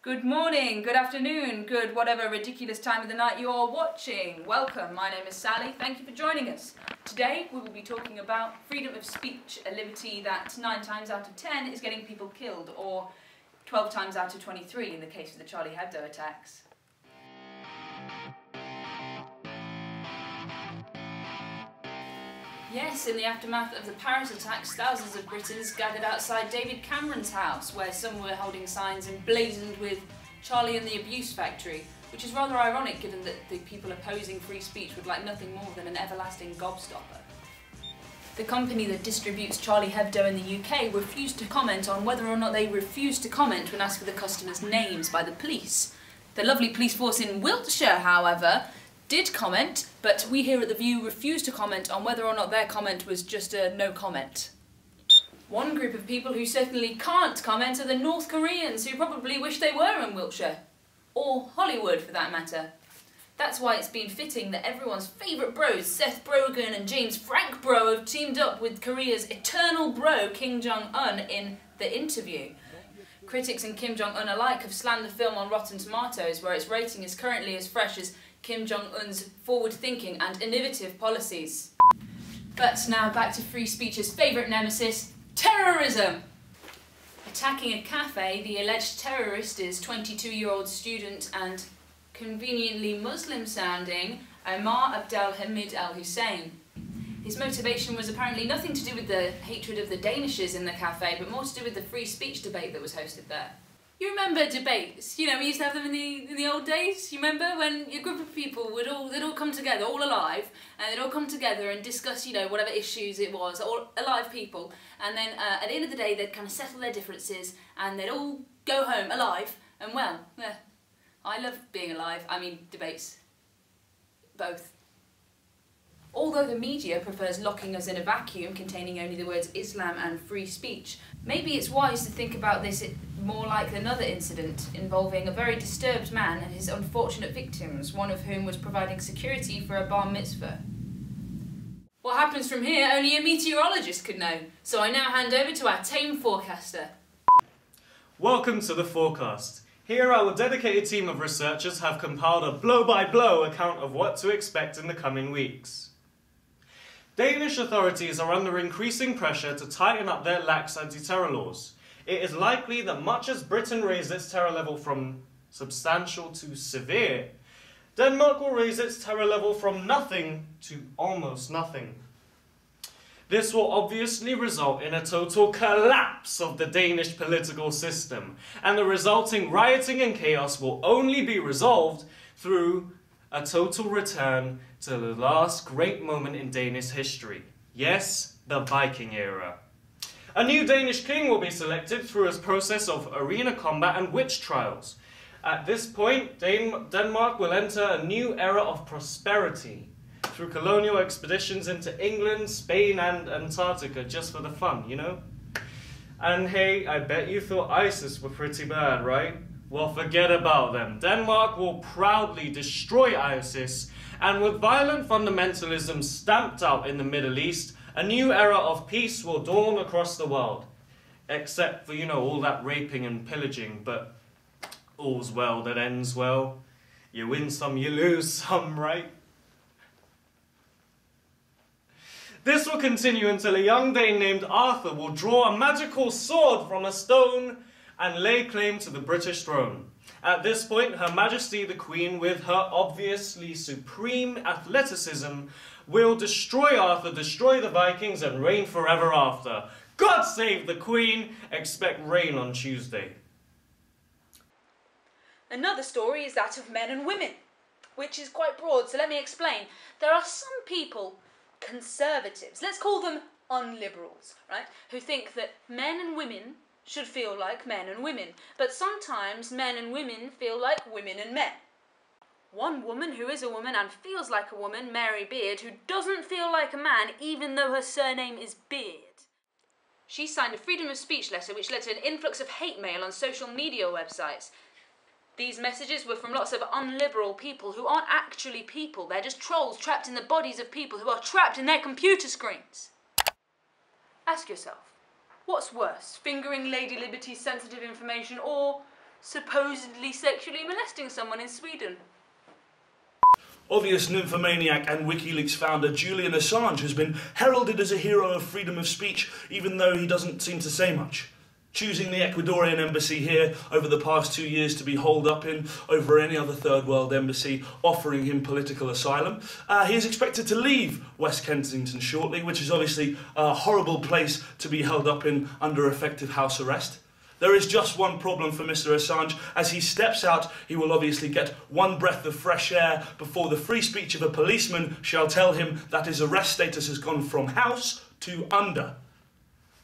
Good morning, good afternoon, good whatever ridiculous time of the night you are watching. Welcome, my name is Sally, thank you for joining us. Today we will be talking about freedom of speech, a liberty that 9 times out of 10 is getting people killed, or 12 times out of 23 in the case of the Charlie Hebdo attacks. Yes, in the aftermath of the Paris attacks, thousands of Britons gathered outside David Cameron's house, where some were holding signs emblazoned with Charlie and the Abuse Factory, which is rather ironic given that the people opposing free speech would like nothing more than an everlasting gobstopper. The company that distributes Charlie Hebdo in the UK refused to comment on whether or not they refused to comment when asked for the customers' names by the police. The lovely police force in Wiltshire, however, did comment, but we here at The View refused to comment on whether or not their comment was just a no comment. One group of people who certainly can't comment are the North Koreans, who probably wish they were in Wiltshire. Or Hollywood, for that matter. That's why it's been fitting that everyone's favourite bros, Seth Rogen and James Frank Bro, have teamed up with Korea's eternal bro, Kim Jong-un, in The Interview. Critics and Kim Jong-un alike have slammed the film on Rotten Tomatoes, where its rating is currently as fresh as Kim Jong-un's forward-thinking and innovative policies. But now back to free speech's favourite nemesis, terrorism! Attacking a cafe, the alleged terrorist is 22-year-old student and conveniently Muslim-sounding Omar Abdel Hamid al-Hussein. His motivation was apparently nothing to do with the hatred of the Danishes in the cafe, but more to do with the free speech debate that was hosted there. You remember debates? You know, we used to have them in the old days. You remember when a group of people they'd all come together, all alive, and they'd all come together and discuss, you know, whatever issues it was, all alive people, and then at the end of the day they'd kind of settle their differences and they'd all go home alive. And well, I love being alive. I mean, debates. Both. Although the media prefers locking us in a vacuum containing only the words Islam and free speech, maybe it's wise to think about this more like another incident involving a very disturbed man and his unfortunate victims, one of whom was providing security for a bar mitzvah. What happens from here, only a meteorologist could know, so I now hand over to our tame forecaster. Welcome to the forecast. Here our dedicated team of researchers have compiled a blow-by-blow account of what to expect in the coming weeks. Danish authorities are under increasing pressure to tighten up their lax anti-terror laws. It is likely that much as Britain raised its terror level from substantial to severe, Denmark will raise its terror level from nothing to almost nothing. This will obviously result in a total collapse of the Danish political system, and the resulting rioting and chaos will only be resolved through a total return to the last great moment in Danish history. Yes, the Viking era. A new Danish king will be selected through a process of arena combat and witch trials. At this point, Denmark will enter a new era of prosperity through colonial expeditions into England, Spain and Antarctica, just for the fun, you know? And hey, I bet you thought ISIS were pretty bad, right? Well, forget about them. Denmark will proudly destroy ISIS, and with violent fundamentalism stamped out in the Middle East, a new era of peace will dawn across the world. Except for, you know, all that raping and pillaging, but all's well that ends well. You win some, you lose some, right? This will continue until a young Dane named Arthur will draw a magical sword from a stone and lay claim to the British throne. At this point, Her Majesty the Queen, with her obviously supreme athleticism, will destroy Arthur, destroy the Vikings, and reign forever after. God save the Queen! Expect rain on Tuesday. Another story is that of men and women, which is quite broad, so let me explain. There are some people, conservatives, let's call them unliberals, right, who think that men and women should feel like men and women, but sometimes men and women feel like women and men. One woman who is a woman and feels like a woman, Mary Beard, who doesn't feel like a man even though her surname is Beard. She signed a freedom of speech letter which led to an influx of hate mail on social media websites. These messages were from lots of unliberal people who aren't actually people, they're just trolls trapped in the bodies of people who are trapped in their computer screens. Ask yourself, what's worse, fingering Lady Liberty's sensitive information or supposedly sexually molesting someone in Sweden. Obvious nymphomaniac and WikiLeaks founder Julian Assange has been heralded as a hero of freedom of speech, even though he doesn't seem to say much. Choosing the Ecuadorian embassy here over the past 2 years to be holed up in over any other third world embassy offering him political asylum. He is expected to leave West Kensington shortly, which is obviously a horrible place to be held up in under effective house arrest. There is just one problem for Mr. Assange. As he steps out, he will obviously get one breath of fresh air before the free speech of a policeman shall tell him that his arrest status has gone from house to under.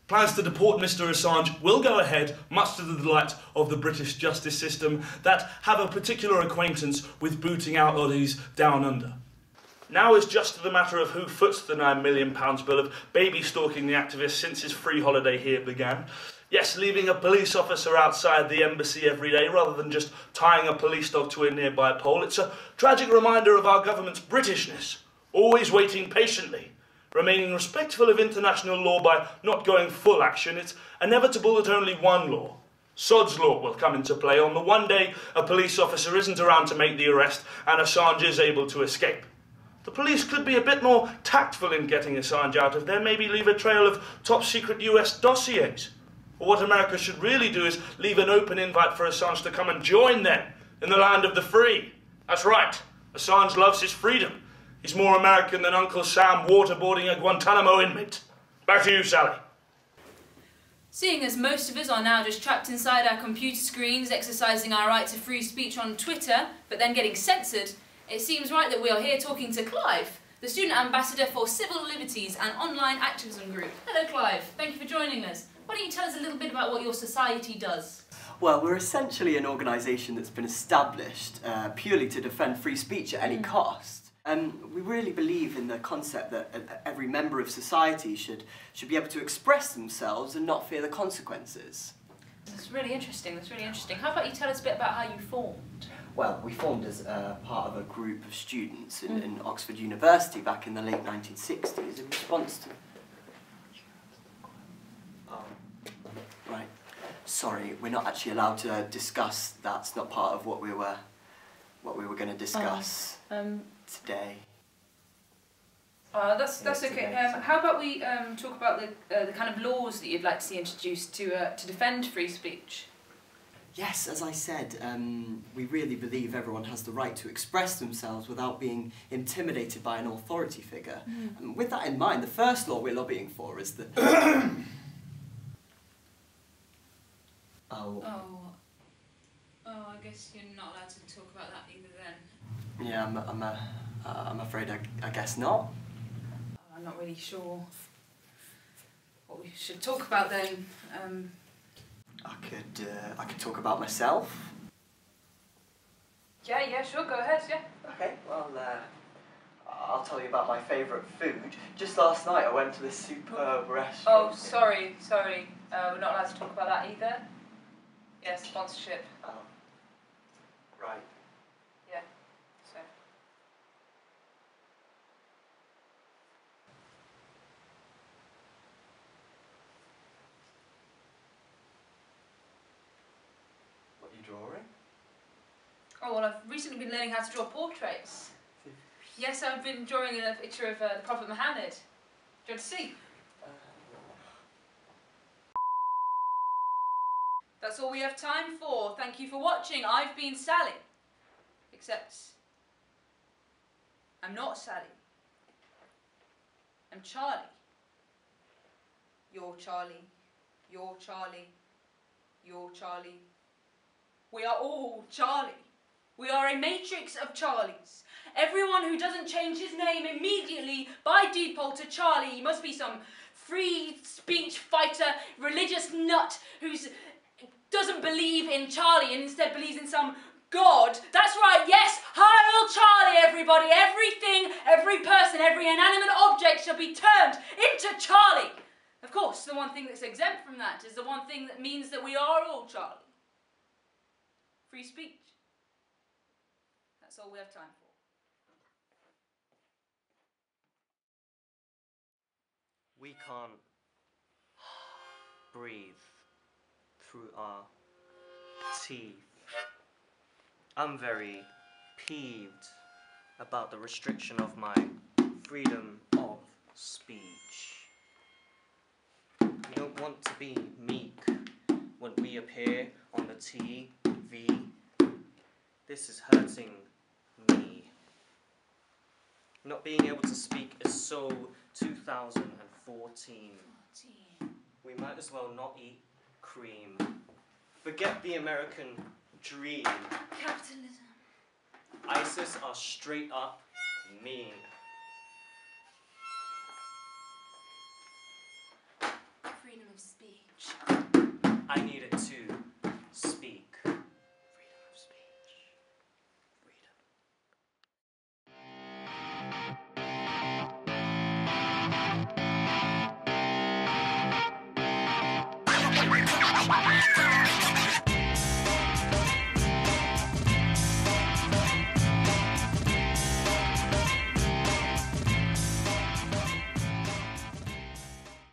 Plans to deport Mr. Assange will go ahead, much to the delight of the British justice system that have a particular acquaintance with booting out oddies down under. Now is just the matter of who foots the £9 million bill of baby stalking the activist since his free holiday here began. Yes, leaving a police officer outside the embassy every day rather than just tying a police dog to a nearby pole. It's a tragic reminder of our government's Britishness, always waiting patiently, remaining respectful of international law by not going full action. It's inevitable that only one law, Sod's law, will come into play on the one day a police officer isn't around to make the arrest and Assange is able to escape. The police could be a bit more tactful in getting Assange out of there, maybe leave a trail of top-secret US dossiers. Or what America should really do is leave an open invite for Assange to come and join them in the land of the free. That's right, Assange loves his freedom. He's more American than Uncle Sam waterboarding a Guantanamo inmate. Back to you, Sally. Seeing as most of us are now just trapped inside our computer screens, exercising our right to free speech on Twitter, but then getting censored, it seems right that we are here talking to Clive, the Student Ambassador for Civil Liberties and Online Activism Group. Hello, Clive. Thank you for joining us. Why don't you tell us a little bit about what your society does? Well, we're essentially an organisation that's been established purely to defend free speech at any cost. We really believe in the concept that every member of society should be able to express themselves and not fear the consequences. That's really interesting, that's really interesting. How about you tell us a bit about how you formed? Well, we formed as part of a group of students in Oxford University back in the late 1960s in response to... Right. Sorry, we're not actually allowed to discuss. That's not part of what we were going to discuss today. That's okay. How about we talk about the kind of laws that you'd like to see introduced to defend free speech? Yes, as I said, we really believe everyone has the right to express themselves without being intimidated by an authority figure. And with that in mind, the first law we're lobbying for is the... I guess you're not allowed to talk about that either then. Yeah, I'm afraid I guess not. I'm not really sure what we should talk about then. I could talk about myself. Yeah, sure, go ahead, yeah. Okay, well, I'll tell you about my favourite food. Just last night I went to this superb restaurant. Oh, sorry. We're not allowed to talk about that either. Yeah, sponsorship. Oh. Right. Yeah, so. What are you drawing? Oh, well, I've recently been learning how to draw portraits. Yes, I've been drawing a picture of the Prophet Muhammad. Do you want to see? That's all we have time for. Thank you for watching. I've been Sally. Except I'm not Sally. I'm Charlie. You're Charlie. You're Charlie. You're Charlie. We are all Charlie. We are a matrix of Charlies. Everyone who doesn't change his name immediately by default to Charlie must be some free speech fighter, religious nut who doesn't believe in Charlie and instead believes in some God. That's right, yes, Heil Charlie, everybody. Everything, every person, every inanimate object shall be turned into Charlie. Of course, the one thing that's exempt from that is the one thing that means that we are all Charlie. Free speech. That's all we have time for. We can't breathe through our teeth. I'm very peeved about the restriction of my freedom of speech. We don't want to be meek when we appear on the TV. This is hurting me. Not being able to speak is so 2014. We might as well not eat cream. Forget the American dream. Capitalism. ISIS are straight up mean. Freedom of speech. I need it